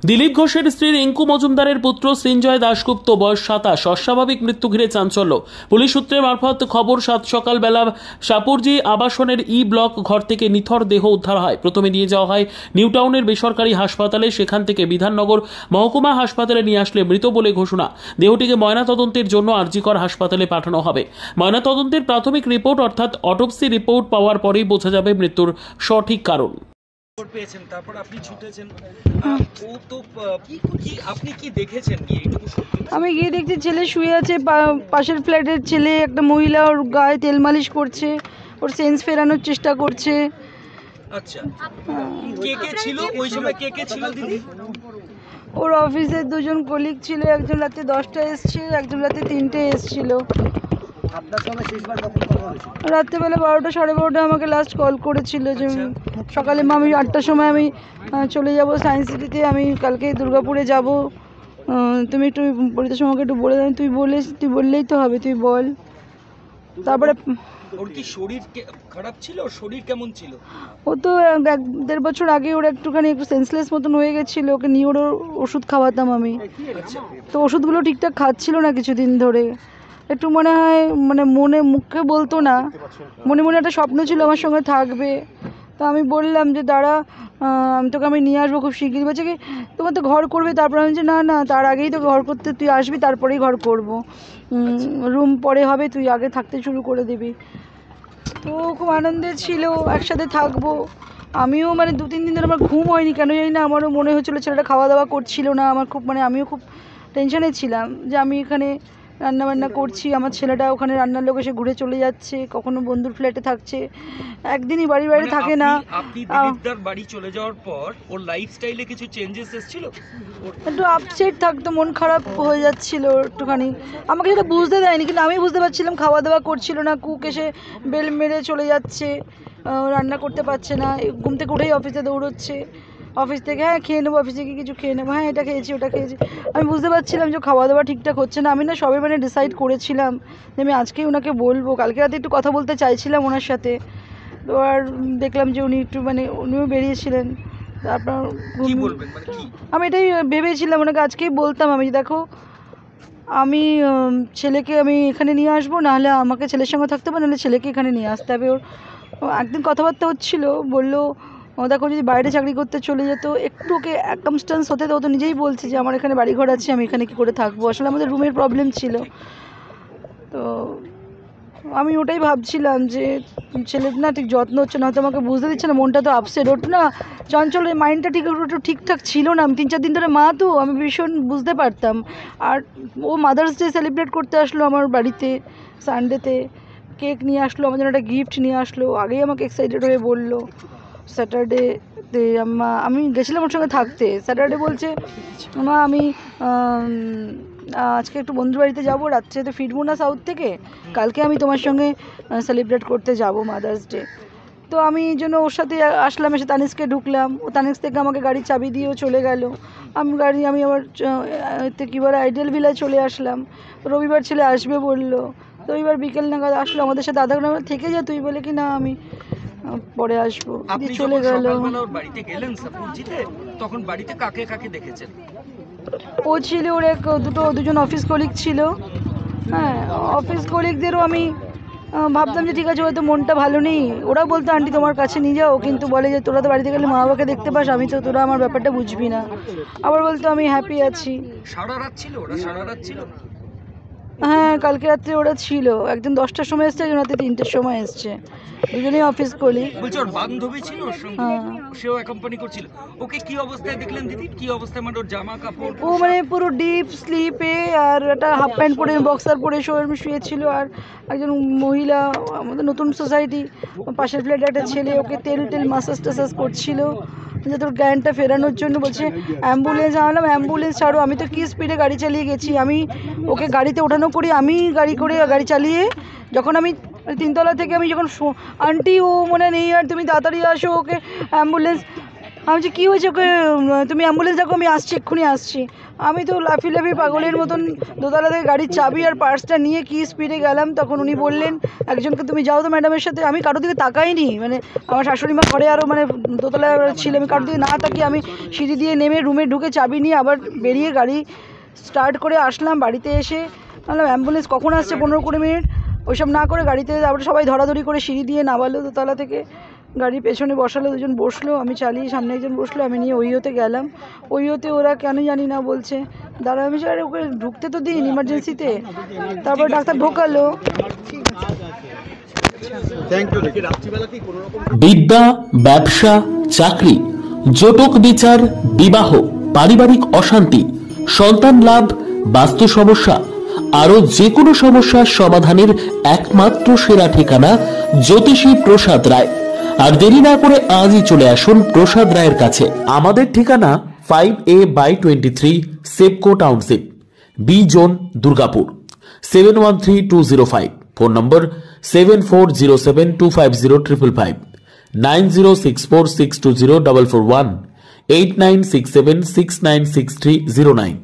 দিলীপ ঘোষের স্ত্রী রিঙ্কু মজুমদারের পুত্র সৃঞ্জয় দাশগুপ্ত বয়স 27 অস্বাভাবিক মৃত্যু ঘিরে চাঞ্চল্য। পুলিশ সূত্রে মারফত খবর, সাত সকালবেলা সাপুরজি আবাসনের ই ব্লক ঘর থেকে নিথর দেহ উদ্ধার হয়। প্রথমে নিয়ে যাওয়া হয় নিউ টাউনের বেসরকারি হাসপাতালে, সেখান থেকে বিধাননগর মহকুমা হাসপাতালে নিয়ে আসলে মৃত বলে ঘোষণা। দেহটিকে ময়নাতদন্তের জন্য আরজিকর হাসপাতালে পাঠানো হবে। ময়নাতদন্তের প্রাথমিক রিপোর্ট অর্থাৎ অটোপসি রিপোর্ট পাওয়ার পরেই বোঝা যাবে মৃত্যুর সঠিক কারণ। পেয়েছেন, তারপর আপনি ছুটেছেন, ও তো আপনি কি দেখেছেন? আমি গিয়ে দেখছি ছেলে শুয়ে আছে, পাশের ফ্ল্যাটের ছেলে, একটা মহিলা ওর গায়ে তেল মালিশ করছে, ওর সেন্স ফেরানোর চেষ্টা করছে। আচ্ছা, কে কে ছিল ওই সময়? কে কে ছিল দিদি? ওর অফিসের দুজন কলিগ ছিল, একজন রাতে 10টায় এসছে, একজন রাতে 3টায় এসছিল। রাত্রেবেলা 12টা সাড়ে 12টায় আমাকে লাস্ট কল করেছিল যে সকালে আমি 8টার সময় আমি চলে যাব সায়েন্স সিটিতে, আমি কালকে দুর্গাপুরে যাব, তুমি একটু পরিতোষ আমাকে একটু বলে দেন। তুই বললেই তো হবে, তুই বল। তারপরে ওর কি শরীর খারাপ ছিল? শরীর কেমন ছিল? ও তো 1-1.5 বছর আগে ওর একটুখানি একটু সেন্সলেস মতন হয়ে গেছিলো, ওকে নিয়ে ওর ওষুধ খাওয়াতাম আমি। তো ওষুধগুলো ঠিকঠাক খাচ্ছিল না কিছুদিন ধরে, একটু মনে হয় মনে মুখে বলতো না, মনে মনে একটা স্বপ্ন ছিল আমার সঙ্গে থাকবে। তো আমি বললাম যে দাঁড়া, আমি নিয়ে আসবো খুব শিগগিরই। বলছে কি তোমার তো ঘর করবে? তারপর আমি যে না তার আগেই তো ঘর করতে, তুই আসবি তারপরেই ঘর করব, রুম পরে হবে, তুই আগে থাকতে শুরু করে দিবি। তো খুব আনন্দে ছিল, একসাথে থাকবো। আমিও 2-3 দিন ধরে আমার ঘুম হয়নি, কেন জানি না। আমারও মনে হচ্ছিলো ছেলেটা খাওয়া দাওয়া করছিল না। আমার খুব আমিও খুব টেনশনে ছিলাম যে আমি এখানে রান্নাবান্না করছি, আমার ছেলেটা ওখানে রান্নার লোক এসে ঘুরে চলে যাচ্ছে, কখনো বন্ধুর ফ্ল্যাটে থাকছে, একদিনই বাড়ি থাকে না। আপনি দিলীপদার বাড়ি চলে যাওয়ার পর ওর লাইফস্টাইলে কিছু চেঞ্জেস এসেছিল? একটু আপসেট থাকতো, মন খারাপ হয়ে যাচ্ছিল একটুখানি। আমাকে সেটা বুঝতে দেয়নি, কিন্তু আমি বুঝতে পারছিলাম খাওয়া দাওয়া করছিল না। কুক এসে বেল মেরে চলে যাচ্ছে, রান্না করতে পারছে না, ঘুম থেকে উঠেই অফিসে দৌড়চ্ছে, অফিস থেকে হ্যাঁ খেয়ে নেবো, অফিসে গিয়ে কিছু খেয়ে নেবো, হ্যাঁ এটা খেয়েছি ওটা খেয়েছি। আমি বুঝতে পারছিলাম যে খাওয়া দাওয়া ঠিকঠাক হচ্ছে না। আমি না সবে ডিসাইড করেছিলাম যে আমি আজকেই ওনাকে বলবো। কালকে রাতে একটু কথা বলতে চাইছিলাম ওনার সাথে, তো আর দেখলাম যে উনি একটু উনিও বেরিয়েছিলেন। তারপর আমি এটাই ভেবেছিলাম ওনাকে আজকেই বলতাম আমি, দেখো আমি ছেলেকে আমি এখানে নিয়ে আসবো, নাহলে আমাকে ছেলের সঙ্গে থাকতে হবে, নাহলে ছেলেকে এখানে নিয়ে আসতে হবে। ওর একদিন কথাবার্তা হচ্ছিলো, বললো দেখো যদি বাইরে চাকরি করতে চলে যেত, একটু ওকে অ্যাকামস্ট্যান্স হতে, তো নিজেই বলছে যে আমার এখানে বাড়িঘর আছে, আমি এখানে কী করে থাকবো। আসলে আমাদের রুমের প্রবলেম ছিল। তো আমি ওটাই ভাবছিলাম যে ছেলের না ঠিক যত্ন হচ্ছে না, হয়তো আমাকে বুঝতে দিচ্ছে না, মনটা তো আপসেট। ওর না চঞ্চলের মাইন্ডটা একটু ঠিকঠাক ছিল না। আমি 3-4 দিন ধরে মা তো আমি ভীষণ বুঝতে পারতাম। আর ও মাদার্স ডে সেলিব্রেট করতে আসলো আমার বাড়িতে সানডেতে, কেক নিয়ে আসলো, আমার জন্য একটা গিফট নিয়ে আসলো, আগেই আমাকে এক্সাইটেড হয়ে বললো। স্যাটারডেতে আমি গেছিলাম ওর সঙ্গে থাকতে। স্যাটারডে বলছে মা আমি আজকে একটু বন্ধুর বাড়িতে যাবো, রাত্রে তো ফিরবো না সাউথ থেকে, কালকে আমি তোমার সঙ্গে সেলিব্রেট করতে যাব মাদার্স ডে। তো আমি এই জন্য ওর সাথে আসলাম, এসে তানিস্কে ঢুকলাম, ও তানিস থেকে আমাকে গাড়ির চাবি দিয়েও চলে গেল। আমি আবার কী বলে আইডিয়াল ভিলায় চলে আসলাম। রবিবার ছেলে আসবে বললো, তো রবিবার বিকেল নাগাদ আসলো, আমাদের সাথে আধা ঘন্টা থেকে যা তুই, বলে কি না আমি পরে আসবো, চলে গেল। তখন বাড়িতে কাকে কাকে দেখেছেন? ও ছিল, ওর দুজন অফিস কলিগ ছিল। হ্যাঁ, অফিস কলিগদেরও আমি ভাবতাম যে ঠিক আছে হয়তো মনটা ভালো নেই। ওরা বলতো আন্টি তোমার কাছে নিয়ে যাও, কিন্তু বলে যে তোরা তো বাড়িতে গেলে মা বাবাকে দেখতে পাস, আমি তো তোরা আমার ব্যাপারটা বুঝবি না। আবার বলতো আমি হ্যাপি আছি। সারা রাত ছিল ওরা? সারা রাত ছিল? হ্যাঁ, কালকে রাত্রে ওরা ছিল। একজন 10টার সময় এসছে, একজন রাতে 3টের সময় এসছে, দুজনেই অফিস কলিগ। বলছি ওর বান্ধবী ছিল ওর সঙ্গে, সেও অ্যাকম্পানি করছিল। ওকে কি অবস্থায় দেখলেন দিদি? কি অবস্থায়? ওর জামা কাপড়? ও পুরো ডিপ স্লিপে, আর একটা হাফ প্যান্ট পরে, বক্সার পরে শুয়েছিল। আর একজন মহিলা, আমাদের নতুন সোসাইটি পাশের ফ্ল্যাটে একটা ছেলে, ওকে তেল মাসাজ টাসাজ করছিল যে তোর জ্ঞানটা ফেরানোর জন্য। বলছে অ্যাম্বুলেন্স আনলাম, অ্যাম্বুলেন্স ছাড়ো। আমি তো কি স্পিডে গাড়ি চালিয়ে গেছি, আমি ওকে গাড়িতে ওঠানো করি, আমি গাড়ি চালিয়ে যখন আমি 3 তলা থেকে আমি যখন আন্টি ও মনে নেই আর তুমি তাড়াতাড়ি আসো, ওকে অ্যাম্বুলেন্স। আমি যে কী হয়েছে ওকে, তুমি অ্যাম্বুলেন্স দেখো, আমি আসছি, এক্ষুনি আসছি। আমি তো লাফি লাফি পাগলের মতন দোতলা থেকে গাড়ির চাবি আর পার্সটা নিয়ে কি স্পিডে গেলাম। তখন উনি বললেন একজনকে, তুমি যাও তো ম্যাডামের সাথে। আমি কারোর দিকে তাকাইনি, মানে আমার শাশুড়ি মা ঘরে আরও মানে দোতলায় ছিল, আমি কারোর দিকে না তাকিয়ে আমি সিঁড়ি দিয়ে নেমে রুমে ঢুকে চাবি নিয়ে আবার বেরিয়ে গাড়ি স্টার্ট করে আসলাম। বাড়িতে এসে বললাম অ্যাম্বুলেন্স কখন আসছে, 15-20 মিনিট, ওইসব না করে গাড়িতে আবার সবাই ধরাধরি করে সিঁড়ি দিয়ে নামালো দোতলা থেকে, গাড়ির পেছনে বসালো, দুজন বসলো, আমি চালিয়ে, সামনে একজন বসলো, আমি নিয়ে ওইওতে গেলাম। ওইওতে ওরা কেন জানি না বলছে দাঁড়া, আমি আরে ওকে ঢুকতে তো দিন ইমার্জেন্সিতে, তারপর ডাক্তার ঢোকালো। বিদ্যা, ব্যবসা, চাকরি, জটক বিচার, বিবাহ, পারিবারিক অশান্তি, সন্তান লাভ, বাস্তু সমস্যা, আরো যে কোনো সমস্যার সমাধানের একমাত্র সেরা ঠিকানা জ্যোতিষী প্রসাদ রায়। আর দেরি না করে আজই চলে আসুন প্রসাদ রায়ের কাছে। আমাদের ঠিকানা 5A/23 Sepco township, B zone, Durgapur, 713205। Phone number 7407250555, 9064620441, 8967696309।